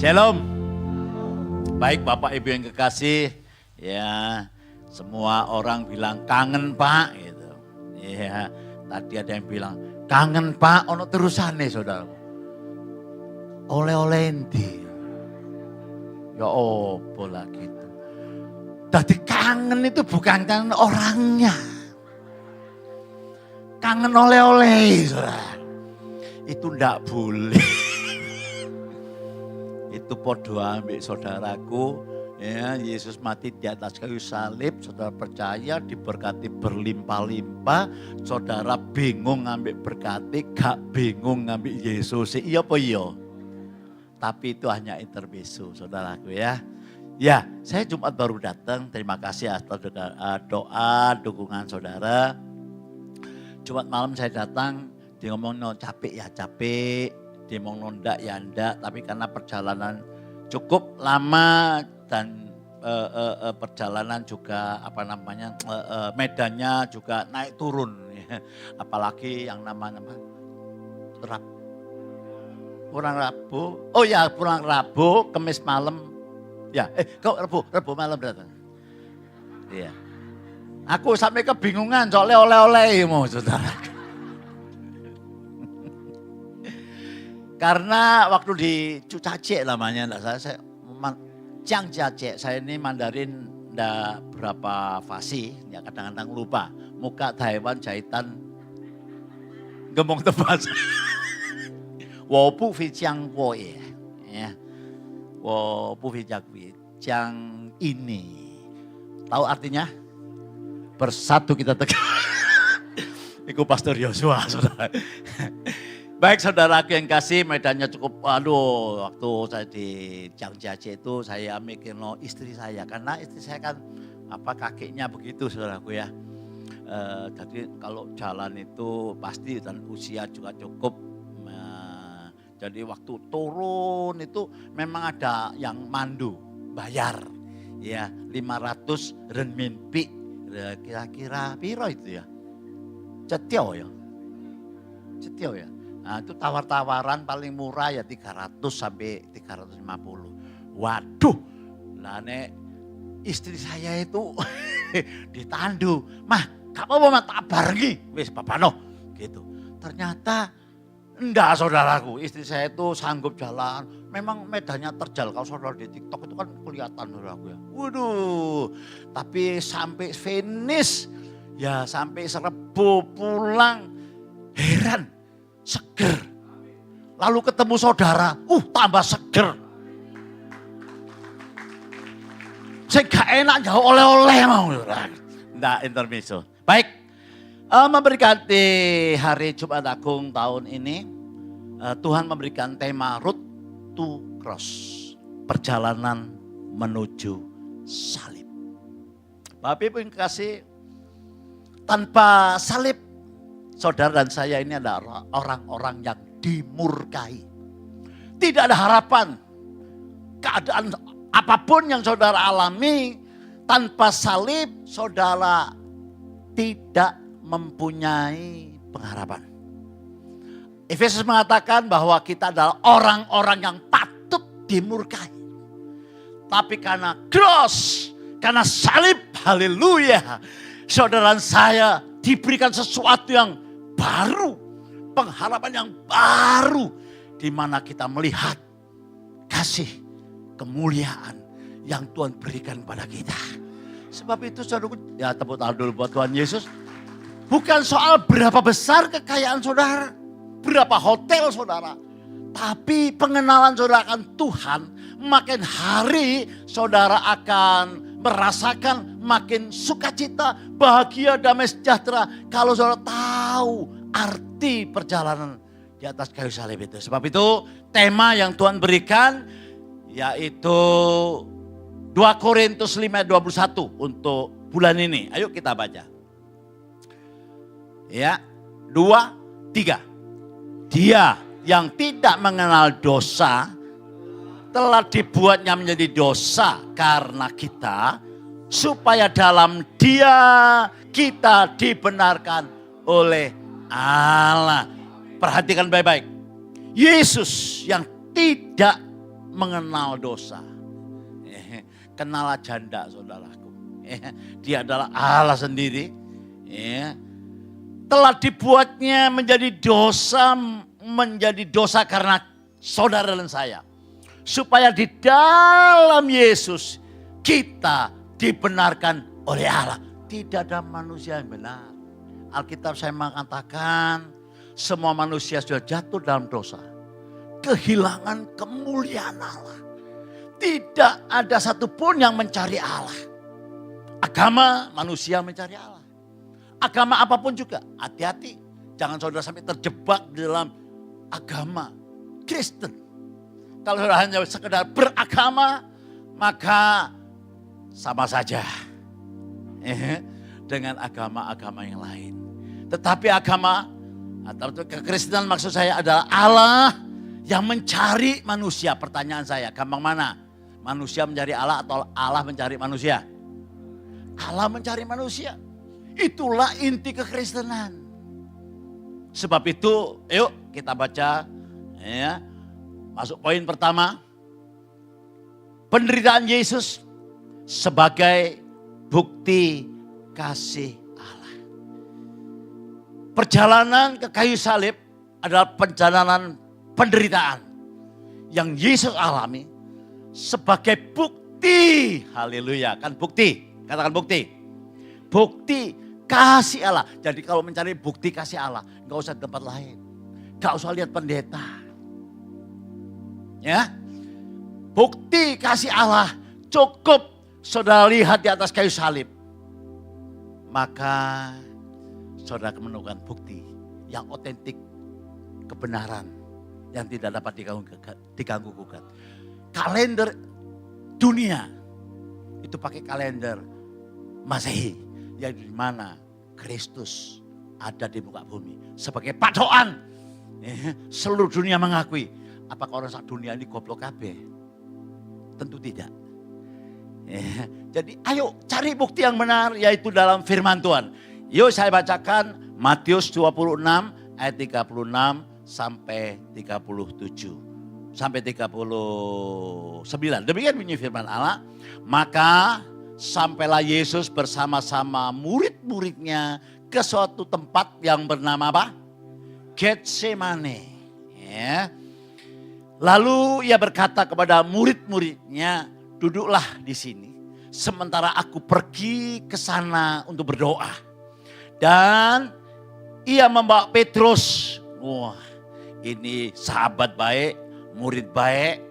Shalom. Baik Bapak Ibu yang kekasih, ya semua orang bilang kangen Pak gitu. Ya, tadi ada yang bilang kangen Pak, ono terusane saudara. Oleh-oleh endi. Ya opo lah gitu. Tadi kangen itu bukan kangen orangnya. Kangen oleh-oleh saudara. Itu ndak boleh. Itu podo ambek saudaraku, ya Yesus mati di atas kayu salib, saudara percaya diberkati berlimpah-limpah, saudara bingung ngambil berkati, gak bingung ngambil Yesus, iya apa iya? Tapi itu hanya intermezzo saudaraku ya. Ya, saya Jumat baru datang, terima kasih atas doa, dukungan saudara. Jumat malam saya datang, dia ngomong no capek ya capek. Dia mau nondak ya ndak, tapi karena perjalanan cukup lama dan perjalanan juga medannya juga naik turun, ya. Apalagi yang namanya pulang Rabu, oh ya pulang Rabu, Kamis malam, ya kok Rabu malam datang, iya. Aku sampai kebingungan soalnya oleh-oleh mau saudara. Karena waktu di Cucace namanya, saya Jiangjiajie, saya ini Mandarin enggak berapa fasih, ya kadang-kadang lupa. Muka Taiwan jahitan gemong tebas. Wo bu fi jiang wo ye, ya. Wo bu fi jiang ini. Tahu artinya? Bersatu kita tegak. Iku Pastor Yosua, saudara. Baik saudaraku yang kasih, medannya cukup, waktu saya di Jiangjiajie itu saya mikir istri saya. Karena istri saya kan kakinya begitu saudaraku ya. Jadi kalau jalan itu pasti dan usia juga cukup. Jadi waktu turun itu memang ada yang mandu, bayar. Ya 500 renminbi, kira-kira piro itu ya? Cetio ya. Nah, itu tawar-tawaran paling murah ya 300 sampai 350. Waduh, lah nek istri saya itu ditandu. Mah, gak apa-apa mah tak barengi. Wis papano gitu. Ternyata enggak saudaraku, istri saya itu sanggup jalan. Memang medannya terjal, kalau saudara di TikTok itu kan kelihatan saudaraku ya. Waduh, tapi sampai finish, ya sampai Serebo pulang, heran. Seger. Lalu ketemu saudara, tambah seger. Saya gak enak jauh oleh-oleh mau. Nggak intermezzo. Baik, memberkati hari Jumat Agung tahun ini, Tuhan memberikan tema Road to Cross. Perjalanan menuju salib. Bapak Ibu yang kasih, tanpa salib, saudara dan saya ini adalah orang-orang yang dimurkai. Tidak ada harapan. Keadaan apapun yang saudara alami, tanpa salib saudara tidak mempunyai pengharapan. Efesus mengatakan bahwa kita adalah orang-orang yang patut dimurkai. Tapi karena cross, karena salib, haleluya, saudara dan saya diberikan sesuatu yang baru, pengharapan yang baru, di mana kita melihat kasih kemuliaan yang Tuhan berikan pada kita. Sebab itu saudaraku, ya tepuk tangan dulu buat Tuhan Yesus. Bukan soal berapa besar kekayaan saudara, berapa hotel saudara, tapi pengenalan saudara akan Tuhan, makin hari saudara akan merasakan makin sukacita, bahagia, damai sejahtera. Kalau saudara tahu arti perjalanan di atas kayu salib itu. Sebab itu tema yang Tuhan berikan yaitu 2 Korintus 5:21 untuk bulan ini. Ayo kita baca. Ya, 2, 3. Dia yang tidak mengenal dosa telah dibuatnya menjadi dosa karena kita, supaya dalam Dia kita dibenarkan oleh Allah. Perhatikan baik-baik. Yesus yang tidak mengenal dosa. Kenal janda saudaraku. Dia adalah Allah sendiri. Telah dibuatnya menjadi dosa karena saudara dan saya. Supaya di dalam Yesus kita dibenarkan oleh Allah. Tidak ada manusia yang benar. Alkitab saya mengatakan semua manusia sudah jatuh dalam dosa. Kehilangan kemuliaan Allah. Tidak ada satupun yang mencari Allah. Agama manusia mencari Allah. Agama apapun juga, hati-hati. Jangan saudara sampai terjebak di dalam agama Kristen. Kalau saudara hanya sekedar beragama, maka sama saja dengan agama-agama yang lain. Tetapi agama atau kekristenan maksud saya adalah Allah yang mencari manusia. Pertanyaan saya, gampang mana? Manusia mencari Allah atau Allah mencari manusia? Allah mencari manusia. Itulah inti kekristenan. Sebab itu, yuk kita baca. Ya, masuk poin pertama. Penderitaan Yesus sebagai bukti kasih Allah. Perjalanan ke kayu salib adalah perjalanan penderitaan yang Yesus alami sebagai bukti. Haleluya, kan bukti. Katakan bukti. Bukti kasih Allah. Jadi kalau mencari bukti kasih Allah, nggak usah di tempat lain. Nggak usah lihat pendeta. Ya, bukti kasih Allah cukup saudara lihat di atas kayu salib. Maka saudara akan menemukan bukti yang otentik, kebenaran yang tidak dapat diganggu gugat. Kalender dunia itu pakai kalender Masehi, yang di mana Kristus ada di muka bumi sebagai patokan. Seluruh dunia mengakui. Apakah orang sak dunia ini goblok kabeh? Tentu tidak. Jadi ayo cari bukti yang benar, yaitu dalam firman Tuhan. Yuk saya bacakan Matius 26 ayat 36 sampai 37. Sampai 39. Demikian bunyi firman Allah. Maka sampailah Yesus bersama-sama murid-muridnya ke suatu tempat yang bernama apa? Getsemane. Ya. Lalu ia berkata kepada murid-muridnya, duduklah di sini. Sementara aku pergi ke sana untuk berdoa. Dan ia membawa Petrus. Wah, ini sahabat baik, murid baik.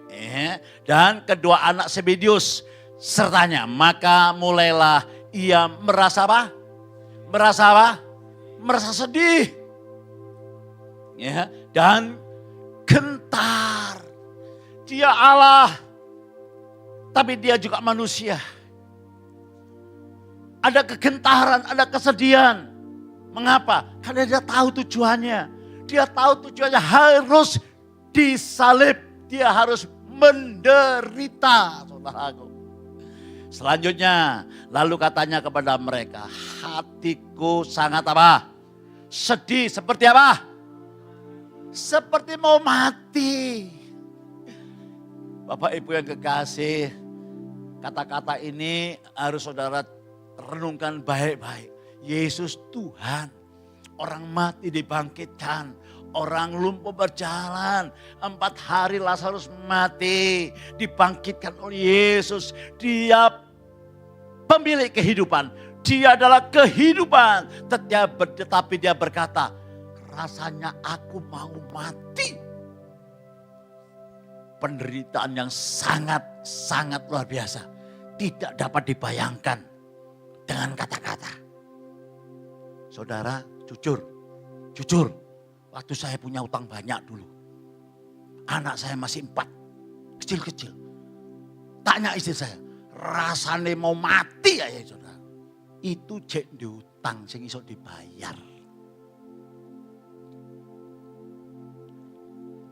Dan kedua anak Zebedeus sertanya. Maka mulailah ia merasa apa? Merasa apa? Merasa sedih. Ya, dan gentar. Dia Allah, tapi dia juga manusia. Ada kegentaran, ada kesedihan. Mengapa? Karena dia tahu tujuannya. Dia tahu tujuannya harus disalib. Dia harus menderita, saudaraku. Selanjutnya, lalu katanya kepada mereka, hatiku sangat apa? Sedih, seperti apa? Seperti mau mati. Bapak Ibu yang kekasih, kata-kata ini harus saudara renungkan baik-baik. Yesus Tuhan, orang mati dibangkitkan, orang lumpuh berjalan, 4 hari Lazarus mati, dibangkitkan oleh Yesus. Dia pemilik kehidupan, dia adalah kehidupan. Tetapi dia berkata, rasanya aku mau mati. Penderitaan yang sangat luar biasa. Tidak dapat dibayangkan dengan kata-kata. Saudara, jujur. Waktu saya punya utang banyak dulu. Anak saya masih 4, kecil-kecil. Tanya istri saya, rasanya mau mati ya saudara. Itu jek diutang sing iso dibayar.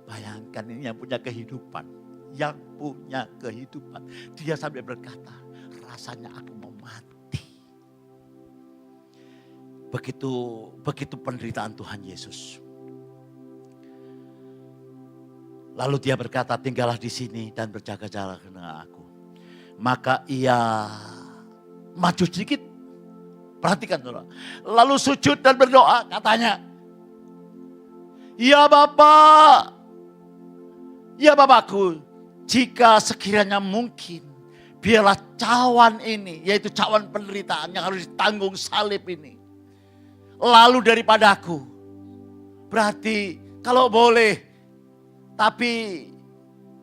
Bayangkan ini yang punya kehidupan. Yang punya kehidupan. Dia sampai berkata, rasanya aku mau mati. Begitu penderitaan Tuhan Yesus. Lalu dia berkata, tinggallah di sini dan berjaga-jaga dengan aku. Maka ia maju sedikit. Perhatikan saudara. Lalu sujud dan berdoa katanya. Ya Bapak, ya Bapakku, jika sekiranya mungkin, biarlah cawan ini, yaitu cawan penderitaan yang harus ditanggung salib ini, lalu daripadaku. Berarti kalau boleh, tapi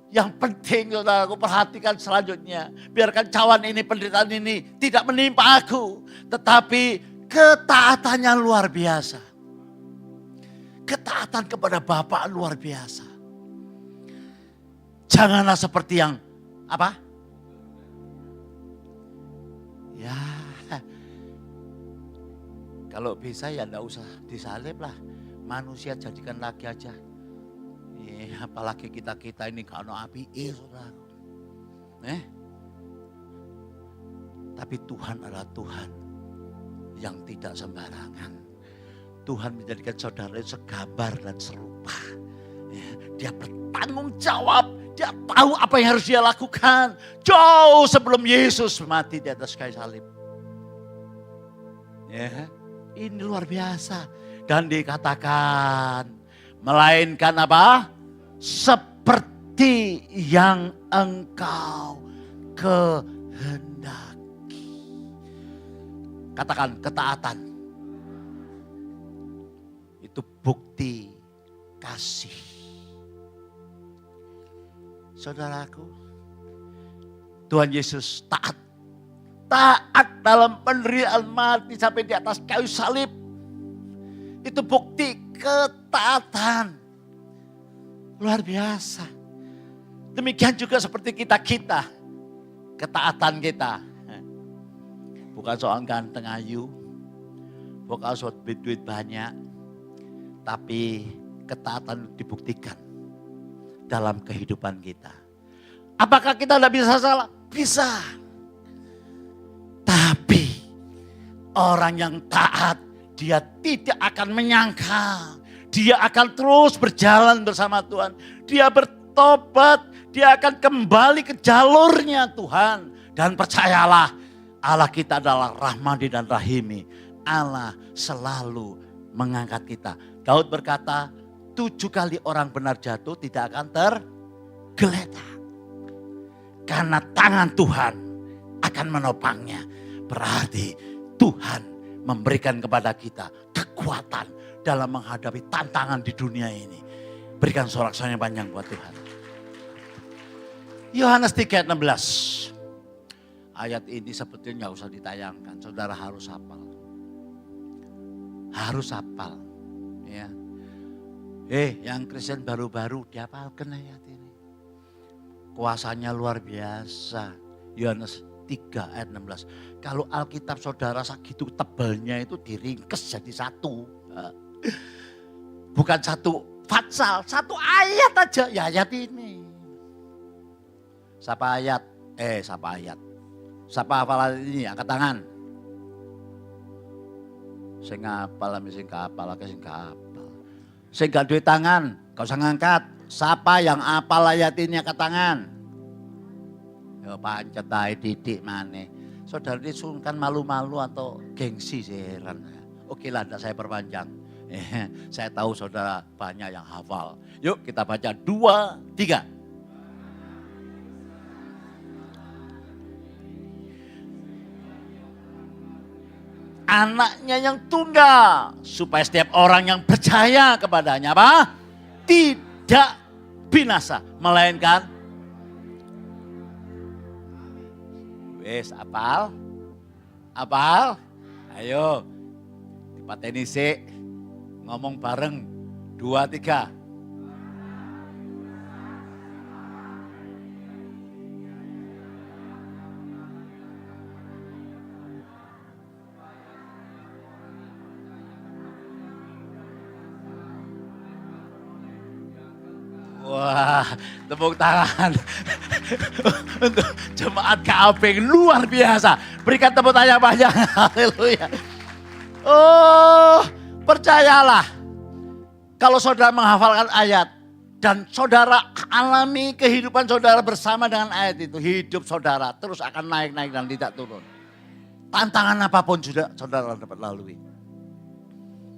yang penting saudara, aku perhatikan selanjutnya. Biarkan cawan ini, penderitaan ini tidak menimpa aku. Tetapi ketaatannya luar biasa. Ketaatan kepada Bapa luar biasa. Janganlah seperti yang apa? Ya, kalau bisa ya enggak usah disalib lah. Manusia jadikan lagi aja. Apalagi kita ini gak ada api, saudara. Tapi Tuhan adalah Tuhan yang tidak sembarangan. Tuhan menjadikan saudara itu segambar dan serupa. Dia bertanggung jawab. Dia tahu apa yang harus dia lakukan. Jauh sebelum Yesus mati di atas kayu salib. Ini luar biasa. Dan dikatakan, melainkan apa? Seperti yang engkau kehendaki. Katakan ketaatan. Itu bukti kasih. Saudaraku, Tuhan Yesus taat. Taat dalam penderitaan mati sampai di atas kayu salib. Itu bukti ketaatan. Luar biasa. Demikian juga seperti kita. Ketaatan kita. Bukan soal ganteng ayu. Bukan soal duit banyak. Tapi ketaatan dibuktikan dalam kehidupan kita. Apakah kita tidak bisa salah? Bisa. Tapi orang yang taat, dia tidak akan menyangkal. Dia akan terus berjalan bersama Tuhan. Dia bertobat. Dia akan kembali ke jalurnya Tuhan. Dan percayalah, Allah kita adalah Rahmani dan Rahimi. Allah selalu mengangkat kita. Daud berkata, 7 kali orang benar jatuh tidak akan tergeletak. Karena tangan Tuhan akan menopangnya. Berarti Tuhan memberikan kepada kita kekuatan dalam menghadapi tantangan di dunia ini. Berikan sorak-sorai yang panjang buat Tuhan. Yohanes 3:16. Ayat ini sebetulnya gak usah ditayangkan. Saudara harus hafal. Harus hafal. Ya. Yang Kristen baru-baru dihafalkan ayat ini. Kuasanya luar biasa. Yohanes 3:16. Kalau Alkitab saudara segitu tebalnya itu diringkes jadi satu. Bukan satu fatsal, satu ayat aja. Ya ayat ini. Siapa ayat? Siapa hafalan ini? Angkat tangan. Sing ngapal, sing kapal, sing kapal. Sing gak duwe tangan, gak usah ngangkat. Siapa yang apal ayat ini angkat tangan? Ya pancet ae didik maneh. Saudara ini sungkan malu-malu atau gengsi heran. Oke lah, tidak saya perpanjang. Saya tahu saudara banyak yang hafal. Yuk kita baca 2, 3. Anaknya yang tunggal. Supaya setiap orang yang percaya kepadanya apa? Tidak binasa. Melainkan. Wes apal? Apal? Ayo. Dipateni sik. Ngomong bareng. 2, 3. Wah, tepuk tangan untuk jemaat KAP luar biasa. Berikan tepuk tangan panjang. Haleluya. Oh, percayalah. Kalau saudara menghafalkan ayat, Dan saudara alami kehidupan saudara bersama dengan ayat itu. Hidup saudara terus akan naik-naik dan tidak turun. Tantangan apapun sudah saudara dapat lalui.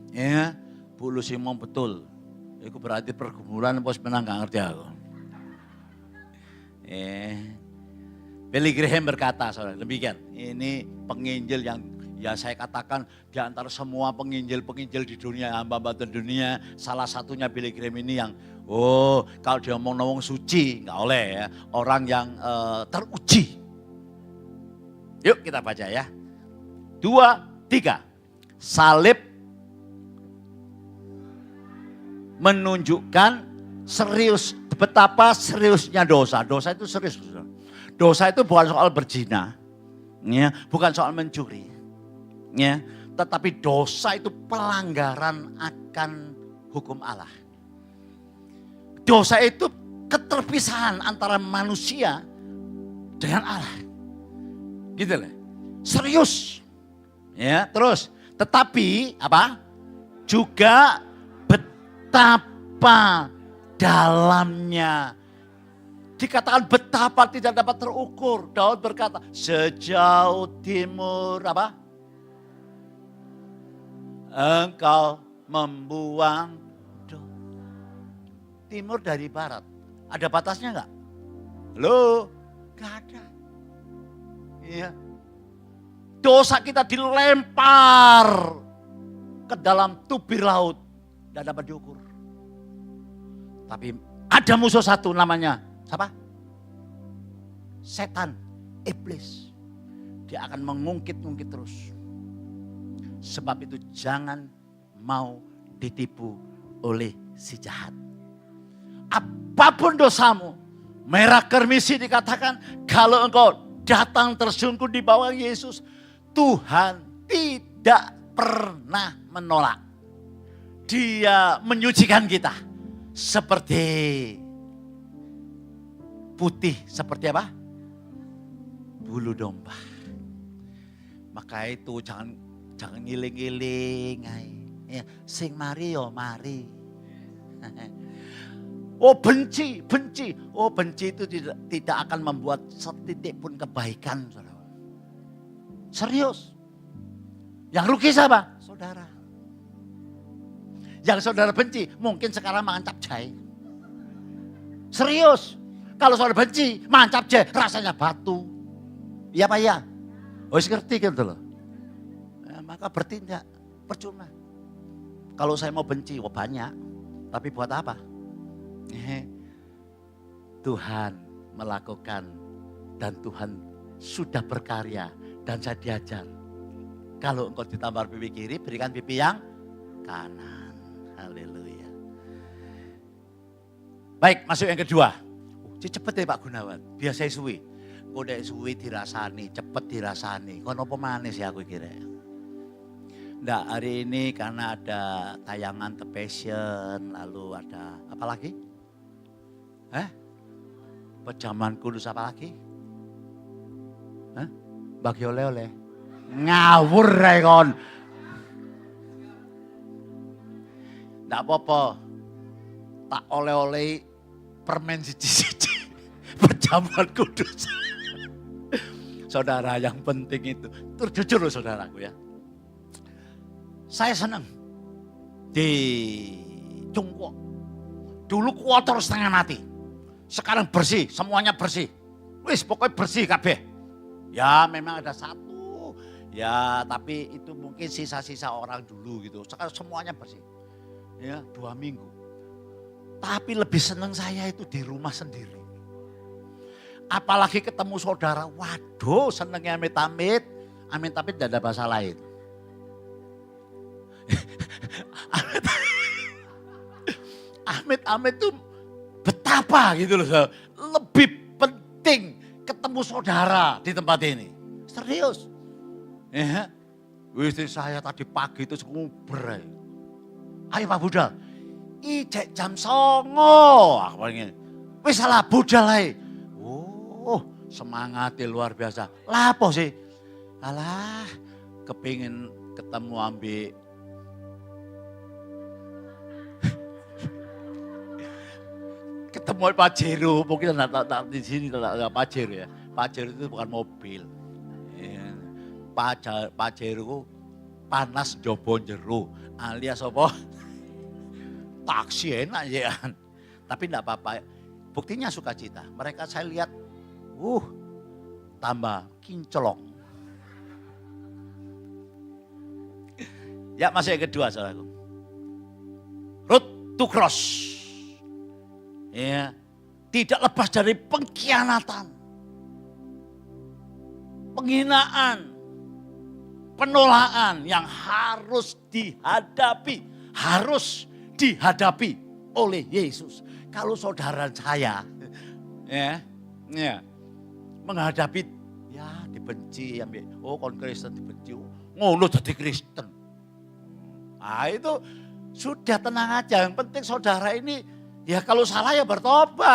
Ya, Bu Lucy ngomong betul. Itu berarti pergumulan bos menang gak ngerti aku. Billy Graham berkata, saudara, demikian. Ini penginjil yang ya saya katakan di antara semua penginjil-penginjil di dunia, hamba-hamba di dunia, salah satunya Billy Graham ini yang kalau dia ngomong suci, nggak oleh ya. Orang yang teruji. Yuk kita baca ya. 2, 3. Salib menunjukkan serius, betapa seriusnya dosa. Dosa itu serius. Dosa itu bukan soal berzina, ya, bukan soal mencuri, ya, tetapi dosa itu pelanggaran akan hukum Allah. Dosa itu keterpisahan antara manusia dengan Allah. Gitu loh. Serius. Ya, terus tetapi apa? Juga betapa dalamnya. Dikatakan betapa tidak dapat terukur. Daud berkata, sejauh timur apa? Engkau membuang timur dari barat. Ada batasnya enggak? Loh, enggak ada. Iya. Dosa kita dilempar ke dalam tubir laut. Tidak dapat diukur. Tapi ada musuh satu namanya, siapa? Setan, iblis. Dia akan mengungkit-ungkit terus. Sebab itu jangan mau ditipu oleh si jahat. Apapun dosamu, merah kermisi dikatakan, kalau engkau datang tersungkur di bawah Yesus, Tuhan tidak pernah menolak. Dia menyucikan kita seperti putih, seperti apa? Bulu domba. Maka itu jangan ngiling-ngiling. Ya, sing mari yo mari. Oh benci. Oh benci itu tidak akan membuat setitik pun kebaikan. Saudara. Serius. Yang rugi siapa? Saudara. Yang saudara benci mungkin sekarang makan capcay. Serius. Kalau saudara benci makan capcay rasanya batu. Iya Pak ya? Oh ngerti gitu loh. Ya, maka bertindak percuma. Kalau saya mau benci, banyak. Tapi buat apa? Tuhan melakukan dan Tuhan sudah berkarya dan saya diajar. Kalau engkau ditampar pipi kiri, berikan pipi yang kanan. Haleluya. Baik, masuk yang kedua. Cepet ya Pak Gunawan, biasa suwi. Kode suwi dirasani, cepet dirasani. Kono apa manis ya aku kira. Nggak, hari ini karena ada tayangan The Passion, lalu ada apa lagi? Pejaman Kudus apa lagi? Bagi oleh-oleh. Ngawur rekon. Nggak apa-apa. Tak oleh-oleh permen siji-siji. Pejaman Kudus. Saudara, yang penting itu. Jujur loh saudaraku ya. Saya senang di Cungkok. Dulu kotor setengah mati. Sekarang bersih, semuanya bersih. Wis pokoknya bersih kabeh. Ya memang ada satu. Ya tapi itu mungkin sisa-sisa orang dulu gitu. Sekarang semuanya bersih. Ya 2 minggu. Tapi lebih senang saya itu di rumah sendiri. Apalagi ketemu saudara. Waduh senangnya amit-amit. Amit-amit tidak ada bahasa lain. Amit-amit itu betapa gitu loh. Lebih penting ketemu saudara di tempat ini. Serius. Ya. Istri saya tadi pagi itu nguber. Ayo Pak Budal. Ijek jam 09.00. Aku pengen. Wis salah budal ae. Oh, semangatnya luar biasa. Lah apa sih? Alah, kepingin ketemu ketemu Pajero, mungkin tak di sini tak Pajero ya. Pajero itu bukan mobil. Ya. Pajero panas jobo jero, alias apa? Taksi enak ya. Tapi enggak apa-apa. Buktinya sukacita. Mereka saya lihat, tambah kinclong. Ya masih yang kedua saudaraku. Road to cross. Ya, tidak lepas dari pengkhianatan, penghinaan, penolakan yang harus dihadapi oleh Yesus. Kalau saudara saya menghadapi dibenci, kon Kristen dibenci, ngono jadi Kristen. Ah itu sudah tenang aja, yang penting saudara ini ya kalau salah ya bertobat.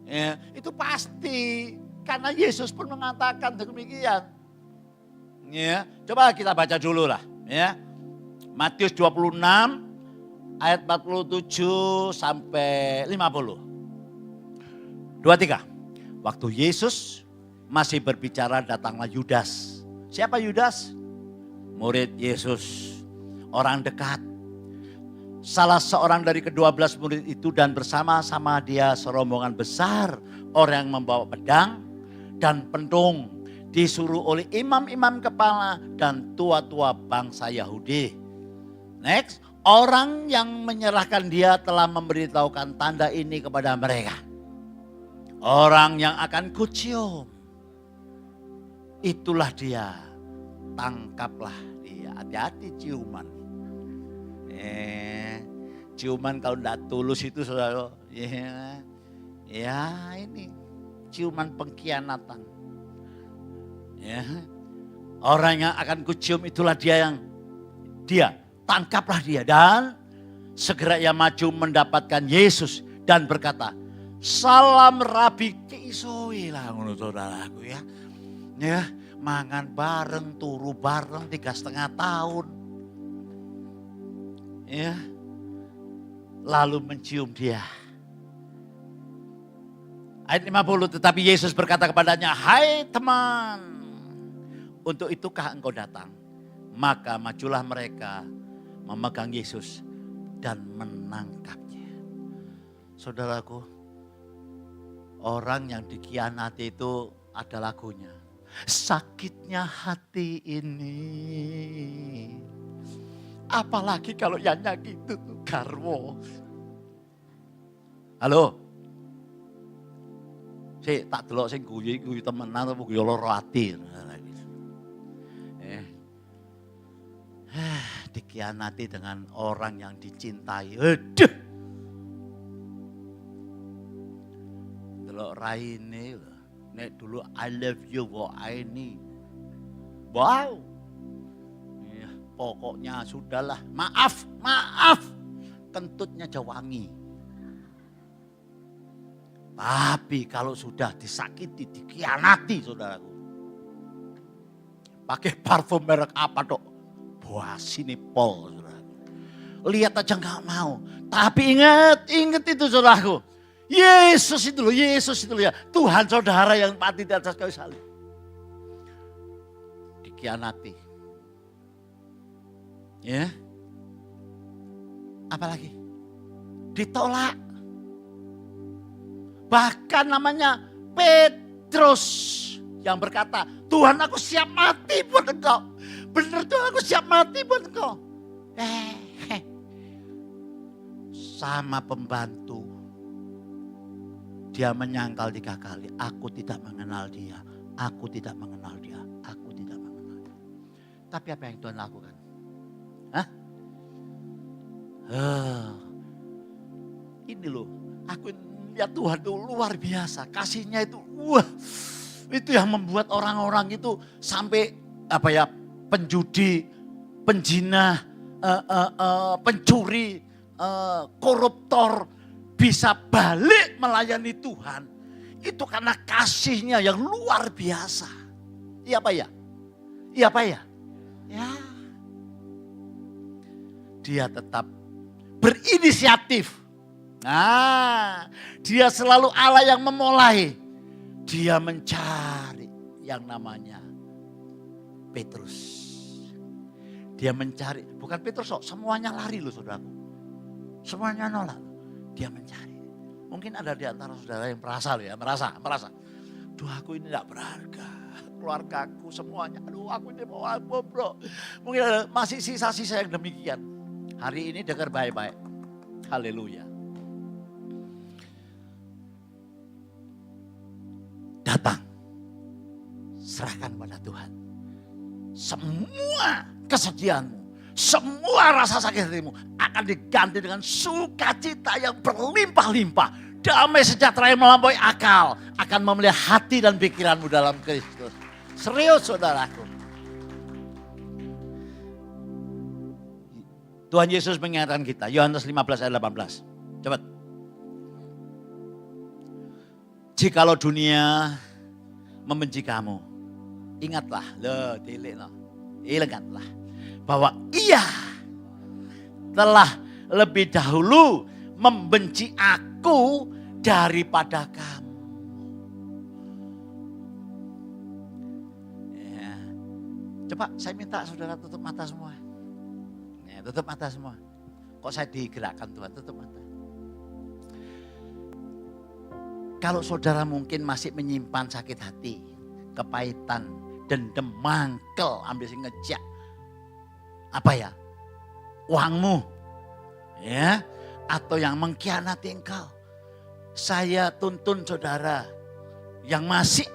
Ya, itu pasti. Karena Yesus pun mengatakan demikian. Ya, coba kita baca dulu lah. Ya. Matius 26 ayat 47 sampai 50. 23. Waktu Yesus masih berbicara datanglah Yudas. Siapa Yudas? Murid Yesus. Orang dekat. Salah seorang dari ke-12 murid itu dan bersama-sama dia serombongan besar orang yang membawa pedang dan pentung disuruh oleh imam-imam kepala dan tua-tua bangsa Yahudi. Next, orang yang menyerahkan dia telah memberitahukan tanda ini kepada mereka. Orang yang akan kucium, itulah dia, tangkaplah dia, hati-hati ciuman. Ciuman kalau tidak tulus itu saudara, ya ini ciuman pengkhianatan. Ya, orang yang akan kucium itulah dia tangkaplah dia dan segera ia maju mendapatkan Yesus dan berkata, salam Rabi, keisoi lah ngono saudaraku ya. Ya, mangan bareng, turu bareng 3,5 tahun. Ya. Lalu mencium dia. Ayat 50, tetapi Yesus berkata kepadanya, hai teman, untuk itukah engkau datang? Maka majulah mereka memegang Yesus dan menangkapnya. Saudaraku, orang yang dikhianati itu ada lagunya. Sakitnya hati ini. Apalagi kalau yang gitu tuh garwo. Halo. Tak delok sing guyu temenan apa guyu lara ati. Dikhianati dengan orang yang dicintai. Aduh. Delok raine lho. Nek dulu I love you kok ini. Wow. Pokoknya sudahlah, maaf. Kentutnya aja wangi. Tapi kalau sudah disakiti, dikhianati saudaraku. Pakai parfum merek apa dok? Boasinipol saudaraku. Lihat aja gak mau. Tapi ingat itu saudaraku. Yesus itu loh ya. Tuhan saudara yang mati di atas kayu salib. Dikhianati. Ya, apalagi ditolak. Bahkan namanya Petrus yang berkata, Tuhan aku siap mati buat engkau. Benar Tuhan aku siap mati buat engkau. Sama pembantu, dia menyangkal 3 kali, aku tidak mengenal dia, aku tidak mengenal dia, aku tidak mengenal dia. Tapi apa yang Tuhan lakukan? Ini loh, aku lihat Tuhan itu luar biasa. Kasihnya itu, itu yang membuat orang-orang itu sampai penjudi, penjinah, pencuri, koruptor bisa balik melayani Tuhan. Itu karena kasihnya yang luar biasa. Iya Pak ya? Iya Pak ya? Ya. Dia tetap berinisiatif Nah, dia selalu Allah yang memulai. Dia mencari yang namanya Petrus. Dia mencari, bukan Petrus kok, semuanya lari loh saudaraku. Semuanya nolak. Dia mencari. Mungkin ada di antara saudara yang merasa loh ya, merasa. Duh aku ini tidak berharga. Keluargaku semuanya, aduh aku ini mau apa bro. Mungkin ada masih sisa-sisa yang demikian. Hari ini dengar baik-baik. Haleluya. Datang. Serahkan pada Tuhan. Semua kesedihanmu, semua rasa sakit hatimu akan diganti dengan sukacita yang berlimpah-limpah. Damai sejahtera yang melampaui akal akan memelihara hati dan pikiranmu dalam Kristus. Serius saudaraku. Tuhan Yesus mengingatkan kita, Yohanes 15 ayat 18. Cepat. Jikalau dunia membenci kamu, ingatlah, ingatlah bahwa Ia telah lebih dahulu membenci aku daripada kamu. Ya. Coba saya minta saudara tutup mata semua. Ya, tutup mata semua. Kok saya digerakkan Tuhan, tutup mata. Kalau saudara mungkin masih menyimpan sakit hati, kepahitan, dendam, mangkel, ambil sing ngejak. Apa ya? Uangmu. Ya, atau yang mengkhianati engkau. Saya tuntun saudara yang masih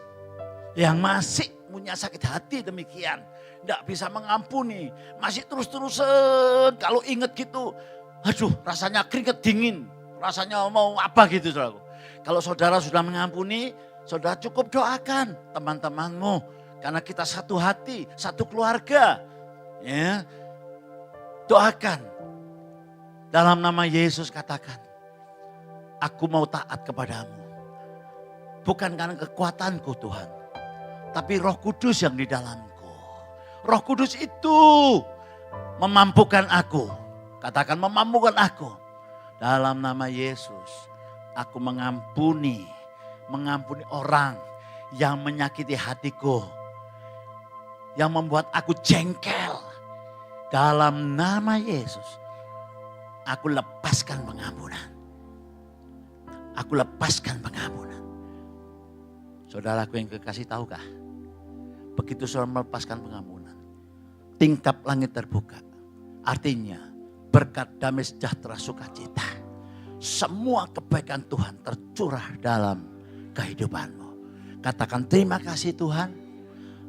punya sakit hati demikian. Tidak bisa mengampuni. Masih terus-terusan kalau ingat gitu. Aduh rasanya keringet dingin. Rasanya mau apa gitu saudara. Kalau saudara sudah mengampuni, saudara cukup doakan teman-temanmu. Karena kita satu hati, satu keluarga. Ya, doakan. Dalam nama Yesus katakan, aku mau taat kepadamu. Bukan karena kekuatanku Tuhan. Tapi Roh Kudus yang di dalamku. Roh Kudus itu memampukan aku. Katakan memampukan aku. Dalam nama Yesus. Aku mengampuni orang yang menyakiti hatiku. Yang membuat aku jengkel. Dalam nama Yesus. Aku lepaskan pengampunan. Aku lepaskan pengampunan. Saudaraku yang kekasih tahukah? Begitu saudara melepaskan pengampunan. Tingkap langit terbuka. Artinya berkat damai sejahtera sukacita. Semua kebaikan Tuhan tercurah dalam kehidupanmu. Katakan terima kasih Tuhan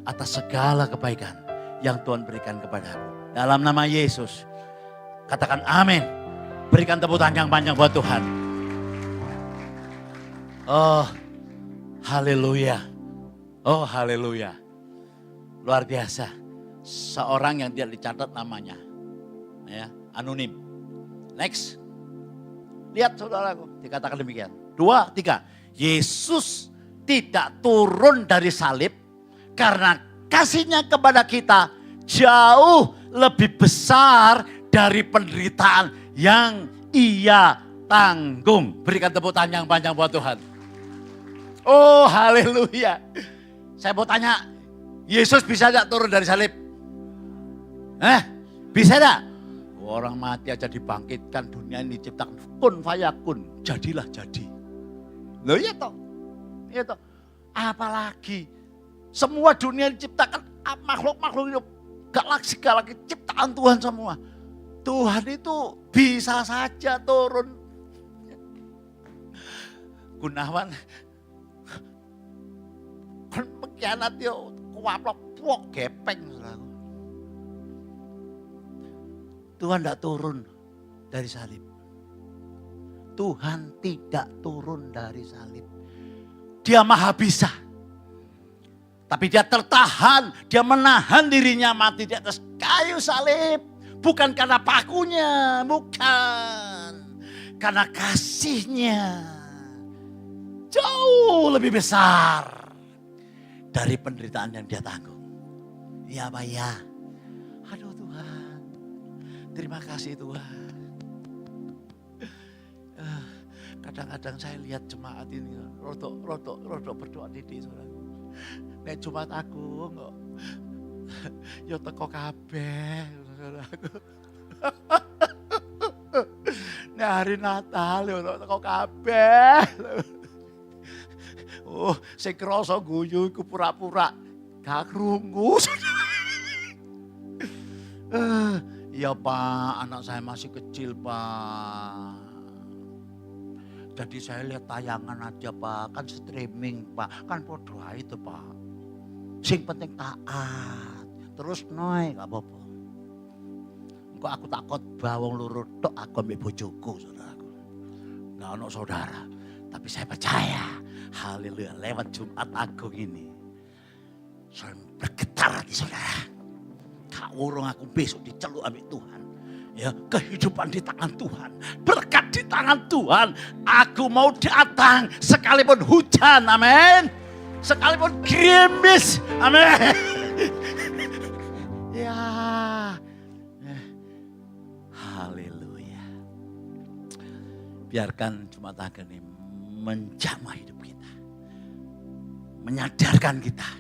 atas segala kebaikan yang Tuhan berikan kepadaku. Dalam nama Yesus. Katakan amin. Berikan tepuk tangan yang panjang buat Tuhan. Oh haleluya. Oh haleluya. Luar biasa. Seorang yang tidak dicatat namanya. Ya, anonim. Next. Lihat saudaraku, dikatakan demikian. 2, 3. Yesus tidak turun dari salib karena kasihnya kepada kita jauh lebih besar dari penderitaan yang ia tanggung. Berikan tepuk tangan yang panjang buat Tuhan. Oh haleluya. Saya mau tanya, Yesus bisa tidak turun dari salib? Bisa tidak? Orang mati aja dibangkitkan, dunia ini diciptakan kun fayakun, jadilah jadi. Loh iya toh. Iya toh. Apalagi semua dunia diciptakan makhluk-makhluk hidup, galaksi ciptaan Tuhan semua. Tuhan itu bisa saja turun. Gunawan kan pengkhianat yo kuaplok puok gepeng. Tuhan tidak turun dari salib. Tuhan tidak turun dari salib. Dia maha bisa. Tapi dia tertahan, dia menahan dirinya mati di atas kayu salib. Bukan karena pakunya, bukan. Karena kasihnya jauh lebih besar dari penderitaan yang dia tanggung. Ya Pak ya. Aduh Tuhan. Terima kasih Tuhan. Kadang-kadang saya lihat jemaat ini rodok berdoa di saudara. Nek Jumat aku kok ya teko kabeh saudaraku. Nek hari Natal ya teko kabeh. Oh, sing krasa guyu iku pura-pura gak krungu. Iya Pak, anak saya masih kecil Pak. Jadi saya lihat tayangan aja Pak, kan streaming Pak, kan podo ae itu Pak. Sing penting taat, terus noy gak apa-apa. Engko aku takut bawang loro tok aku ambek bojoku saudaraku. Gak ono saudara, tapi saya percaya, haleluya lewat Jumat Agung ini. Saya bergetar hati saudara. Kak urung aku besok diceluk ambek Tuhan. Ya, kehidupan di tangan Tuhan, berkat di tangan Tuhan. Aku mau datang sekalipun hujan, amin. Sekalipun gerimis, amin. Ya, haleluya. Biarkan Jumat Agung ini menjamah hidup kita, menyadarkan kita.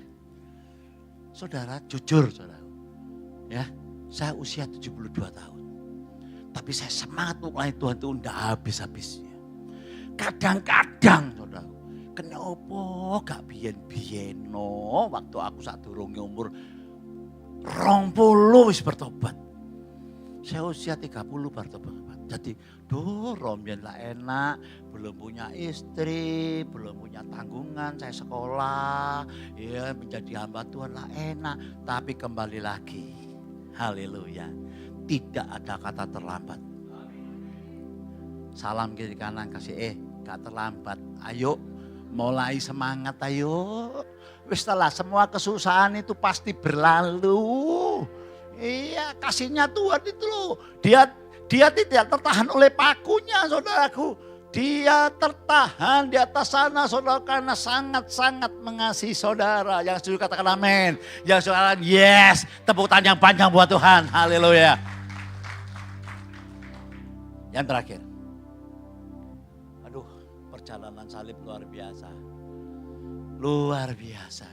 Saudara, jujur saudara, ya, saya usia 72 tahun. Tapi saya semangat mulai Tuhan itu tidak habis-habisnya. Kadang-kadang saudara, kenapa gak biyen-biyen no, waktu aku saat durunge umur 20 wis bertobat. Saya usia 30 bertobat. Jadi rombien lah enak, belum punya istri, belum punya tanggungan, saya sekolah, ya menjadi hamba Tuhan lah enak. Tapi kembali lagi, haleluya. Tidak ada kata terlambat. Salam kiri kanan kasih gak terlambat. Ayo mulai semangat ayo. Wis setelah semua kesusahan itu pasti berlalu. Iya kasihnya Tuhan itu loh. Dia tidak tertahan oleh pakunya saudaraku. Dia tertahan di atas sana saudara karena sangat-sangat mengasihi saudara. Yang setuju katakan amin. Yang setuju katakan yes. Tepuk tangan yang panjang buat Tuhan. Haleluya. Yang terakhir. Aduh perjalanan salib luar biasa. Luar biasa.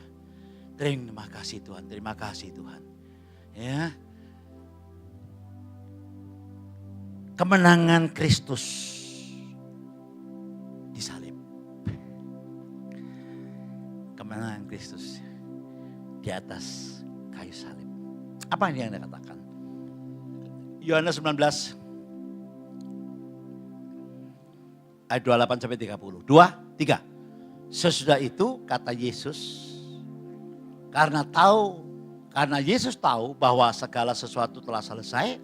Terima kasih Tuhan. Terima kasih Tuhan. Ya. Kemenangan Kristus disalib. Kemenangan Kristus di atas kayu salib. Apa yang Anda katakan? Yohanes 19 ayat 28 sampai 30. 2, 3. Sesudah itu kata Yesus, karena Yesus tahu bahwa segala sesuatu telah selesai,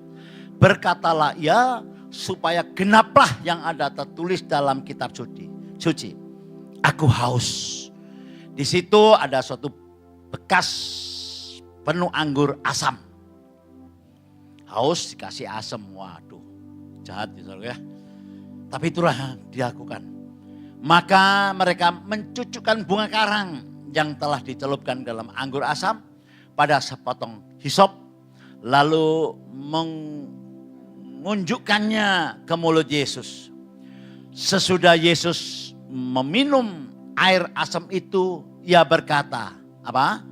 berkatalah ia supaya genaplah yang ada tertulis dalam kitab suci. Aku haus. Di situ ada suatu bekas penuh anggur asam. Haus dikasih asam, waduh jahat ya. Tapi itulah yang dilakukan. Maka mereka mencucukkan bunga karang yang telah dicelupkan dalam anggur asam pada sepotong hisop. Lalu mengunjukkannya ke mulut Yesus. Sesudah Yesus meminum air asam itu, ia berkata, apa?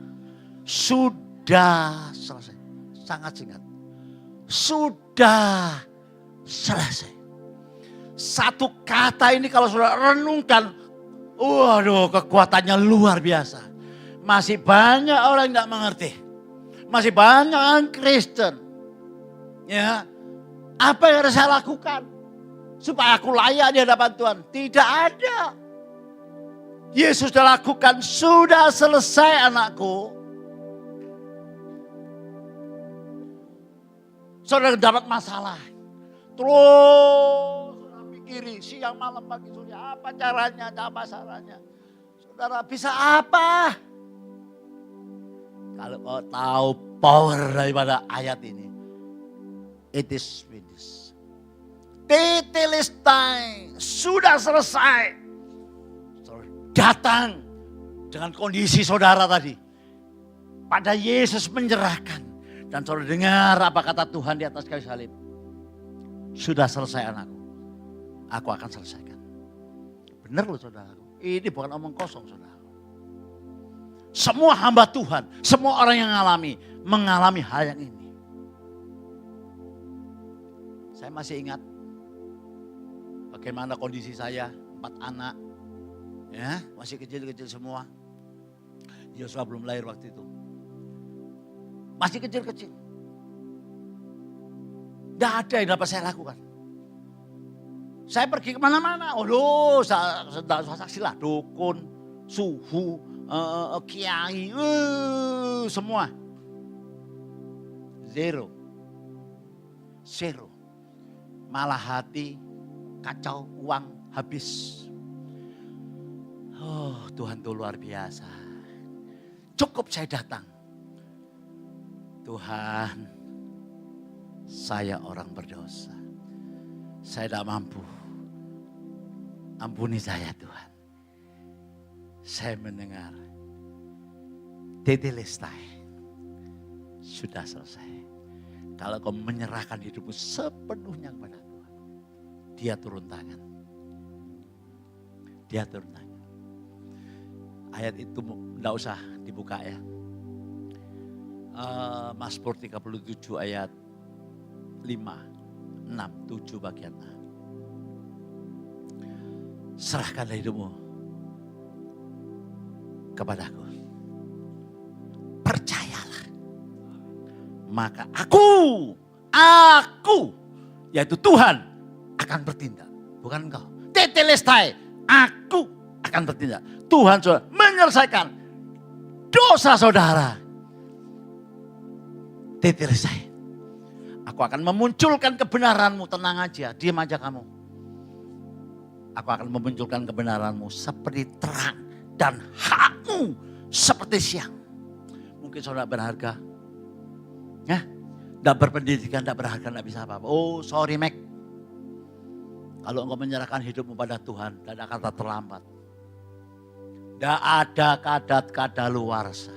Sudah selesai. Sangat singkat. Sudah selesai. Satu kata ini kalau sudah renungkan, waduh kekuatannya luar biasa. Masih banyak orang yang gak mengerti. Masih banyak orang Kristen. Ya, apa yang harus saya lakukan supaya aku layak di hadapan Tuhan? Tidak ada. Yesus sudah lakukan, sudah selesai anakku. Saudara dapat masalah, terus pikiri siang malam pagi sore apa caranya, apa caranya. Saudara bisa apa? Kalau kau tahu power daripada ayat ini, it is finished. Tetelestai, sudah selesai. Saudara datang dengan kondisi saudara tadi. Pada Yesus menyerahkan. Dan saudara dengar apa kata Tuhan di atas kayu salib. Sudah selesai anakku. Aku akan selesaikan. benar loh saudaraku. Ini bukan omong kosong saudaraku. Semua hamba Tuhan, semua orang yang mengalami hal yang ini. Saya masih ingat bagaimana kondisi saya, 4 anak. Ya, masih kecil-kecil semua. Yosua belum lahir waktu itu. Masih kecil-kecil. Tidak ada yang dapat saya lakukan. Saya pergi kemana-mana. Oh, saksi lah, dukun, suhu, kiai, semua. Zero. Malah hati, kacau, uang, habis. Oh, Tuhan itu luar biasa. Cukup saya datang. Tuhan, saya orang berdosa. Saya tidak mampu. Ampuni saya Tuhan. Saya mendengar. Tetelestai. Sudah selesai. Kalau kau menyerahkan hidupmu sepenuhnya kepada Tuhan. Dia turun tangan. Dia turun tangan. Ayat itu tidak usah dibuka ya. Mazmur 37 ayat 5, 6, 7 bagian A. Serahkanlah hidupmu kepadaku. Percayalah. Maka aku, yaitu Tuhan akan bertindak. Bukan engkau. Tetelestai, aku akan bertindak. Tuhan sudah menyelesaikan dosa saudara. Tetelestai. Aku akan memunculkan kebenaranmu, tenang aja, diam aja kamu. Aku akan memunculkan kebenaranmu seperti terang dan hakmu seperti siang. Mungkin saudara berharga, ya, tidak berpendidikan, tidak berharga, tidak bisa apa-apa. Oh sorry Mac, kalau engkau menyerahkan hidupmu pada Tuhan, tidak ada kata terlambat. Tidak ada kata luarsa.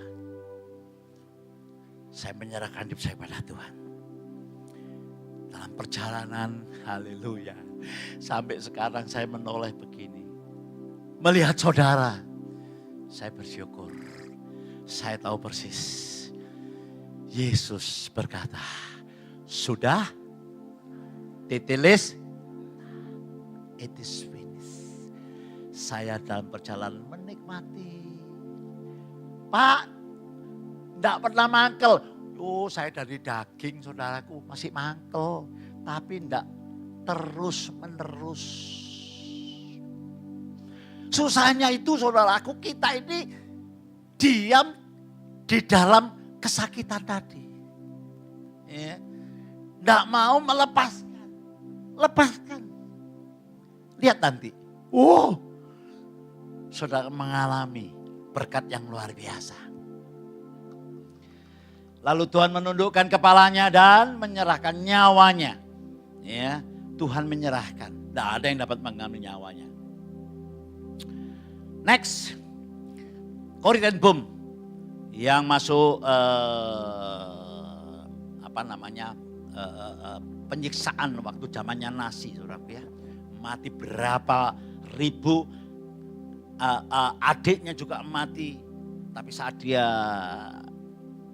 Saya menyerahkan hidup saya pada Tuhan. Dalam perjalanan, haleluya. Sampai sekarang saya menoleh begini. Melihat saudara, saya bersyukur. Saya tahu persis. Yesus berkata, sudah teteles, it is finished. Saya dalam perjalanan menikmati. Pak, tidak pernah mangkel. Oh, saya dari daging saudaraku masih mangkel. Tapi tidak terus menerus. Susahnya itu saudaraku, kita ini diam di dalam kesakitan tadi. Ya. Tidak mau melepaskan. Lepaskan. Lihat nanti. Oh, saudara mengalami berkat yang luar biasa. Lalu Tuhan menundukkan kepalanya dan menyerahkan nyawanya. Ya, Tuhan menyerahkan. Tidak ada yang dapat mengambil nyawanya. Next. Korinthen Boom. Yang masuk penyiksaan waktu zamannya Nazi. Saudara, ya. Mati berapa ribu. Adiknya juga mati. Tapi saat dia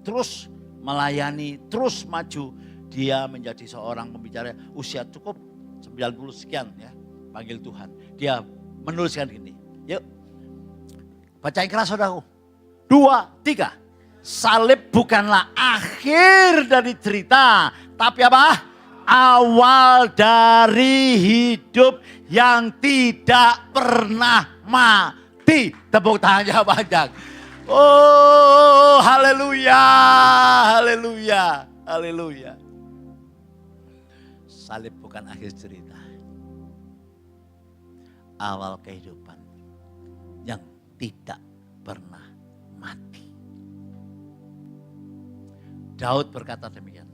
terus melayani, terus maju, dia menjadi seorang pembicara usia cukup 90 sekian ya, panggil Tuhan. Dia menuliskan gini, yuk bacain keras saudaraku. 2, 3. Salib bukanlah akhir dari cerita, tapi apa? Awal dari hidup yang tidak pernah mati. Tepuk tangannya banyak. Oh, haleluya, haleluya, haleluya. Salib bukan akhir cerita. Awal kehidupan yang tidak pernah mati. Daud berkata demikian.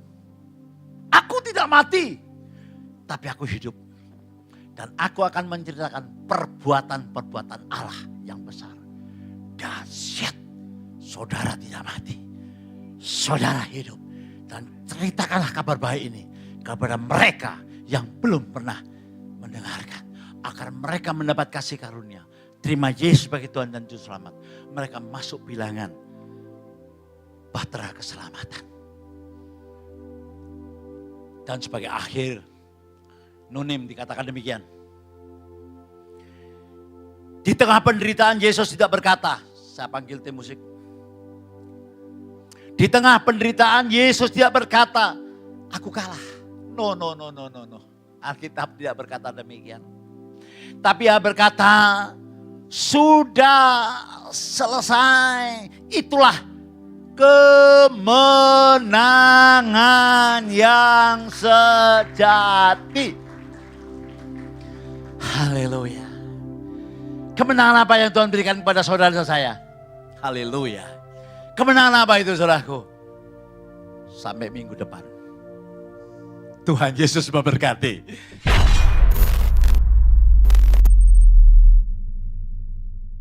Aku tidak mati, tapi aku hidup. Dan aku akan menceritakan perbuatan-perbuatan Allah yang besar. Dahsyat. Saudara tidak mati, saudara hidup. Dan ceritakanlah kabar baik ini kepada mereka yang belum pernah mendengarkan. Karena mereka mendapat kasih karunia. Terima Yesus sebagai Tuhan dan Juru Selamat. Mereka masuk bilangan bahtera keselamatan. Dan sebagai akhir, Nunim dikatakan demikian. Di tengah penderitaan Yesus tidak berkata, saya panggil tim musik. Di tengah penderitaan Yesus tidak berkata, aku kalah. No. Alkitab tidak berkata demikian. Tapi dia berkata, sudah selesai. Itulah kemenangan yang sejati. Haleluya. Kemenangan apa yang Tuhan berikan kepada saudara saya? Haleluya. Kemenangan apa itu saudaraku? Sampai minggu depan. Tuhan Yesus memberkati.